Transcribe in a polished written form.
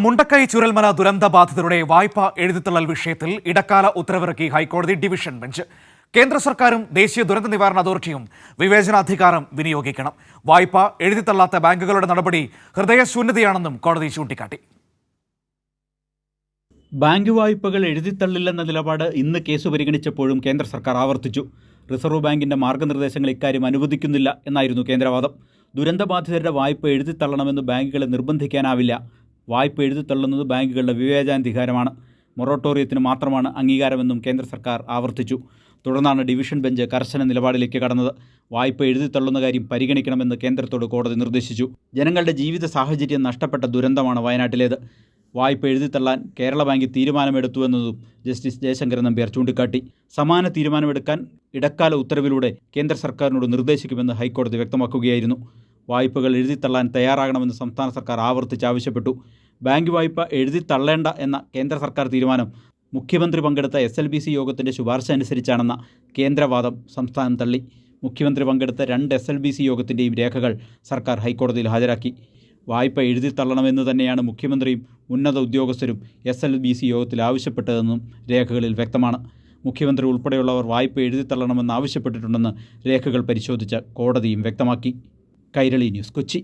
മുണ്ടക്കൈ ചുരൽമല ദുരന്ത ബാധിതരുടെ വായ്പ എഴുതിത്തള്ളൽ വിഷയത്തിൽ ഇടക്കാല ഉത്തരവിറക്കി ഹൈക്കോടതി ഡിവിഷൻ ബെഞ്ച്. കേന്ദ്ര സർക്കാരും ദേശീയ ദുരന്ത നിവാരണ അതോറിറ്റിയും വിവേചനാധികാരം വിനിയോഗിക്കണം. വായ്പ എഴുതിത്തള്ളാത്ത ബാങ്കുകളുടെ നടപടി ഹൃദയശൂന്യതയാണെന്നും കോടതി ചൂണ്ടിക്കാട്ടി. ബാങ്ക് വായ്പകൾ എഴുതിത്തള്ളില്ലെന്ന നിലപാട് ഇന്ന് കേസ് പരിഗണിച്ചപ്പോഴും കേന്ദ്ര സർക്കാർ ആവർത്തിച്ചു. റിസർവ് ബാങ്കിന്റെ മാർഗ്ഗനിർദ്ദേശങ്ങൾ ഇക്കാര്യം അനുവദിക്കുന്നില്ല എന്നായിരുന്നു കേന്ദ്രവാദം. ദുരന്തബാധിതരുടെ വായ്പ എഴുതിത്തള്ളണമെന്ന് ബാങ്കുകളെ നിർബന്ധിക്കാനാവില്ല. വായ്പ എഴുതിത്തള്ളുന്നത് ബാങ്കുകളുടെ വിവേചനാധികാരമാണ്. മൊറട്ടോറിയത്തിന് മാത്രമാണ് അംഗീകാരമെന്നും കേന്ദ്ര സർക്കാർ ആവർത്തിച്ചു. തുടർന്നാണ് ഡിവിഷൻ ബെഞ്ച് കർശന നിലപാടിലേക്ക് കടന്നത്. വായ്പ എഴുതിത്തള്ളുന്ന കാര്യം പരിഗണിക്കണമെന്ന് കേന്ദ്രത്തോട് കോടതി നിർദ്ദേശിച്ചു. ജനങ്ങളുടെ ജീവിത സാഹചര്യം നഷ്ടപ്പെട്ട ദുരന്തമാണ് വയനാട്ടിലേത്. വായ്പ എഴുതിത്തള്ളാൻ കേരള ബാങ്ക് തീരുമാനമെടുത്തുവെന്നതും ജസ്റ്റിസ് ജയശങ്കരൻ നമ്പ്യാർ ചൂണ്ടിക്കാട്ടി. സമാന തീരുമാനമെടുക്കാൻ ഇടക്കാല ഉത്തരവിലൂടെ കേന്ദ്ര സർക്കാരിനോട് നിർദ്ദേശിക്കുമെന്ന് ഹൈക്കോടതി വ്യക്തമാക്കുകയായിരുന്നു. വായ്പകൾ എഴുതിത്തള്ളാൻ തയ്യാറാകണമെന്ന് സംസ്ഥാന സർക്കാർ ആവർത്തിച്ച് ആവശ്യപ്പെട്ടു. ബാങ്ക് വായ്പ എഴുതിത്തള്ളേണ്ട എന്ന കേന്ദ്ര സർക്കാർ തീരുമാനം മുഖ്യമന്ത്രി പങ്കെടുത്ത SLBC യോഗത്തിൻ്റെ ശുപാർശ അനുസരിച്ചാണെന്ന കേന്ദ്രവാദം സംസ്ഥാനം തള്ളി. മുഖ്യമന്ത്രി പങ്കെടുത്ത 2 SLBC യോഗത്തിൻ്റെയും രേഖകൾ സർക്കാർ ഹൈക്കോടതിയിൽ ഹാജരാക്കി. വായ്പ എഴുതിത്തള്ളണമെന്ന് തന്നെയാണ് മുഖ്യമന്ത്രിയും ഉന്നത ഉദ്യോഗസ്ഥരും SLBC യോഗത്തിൽ ആവശ്യപ്പെട്ടതെന്നും രേഖകളിൽ വ്യക്തമാണ്. മുഖ്യമന്ത്രി ഉൾപ്പെടെയുള്ളവർ വായ്പ എഴുതിത്തള്ളണമെന്ന് ആവശ്യപ്പെട്ടിട്ടുണ്ടെന്ന് രേഖകൾ പരിശോധിച്ച കോടതിയും വ്യക്തമാക്കി. കൈരളി ന്യൂസ്, കൊച്ചി.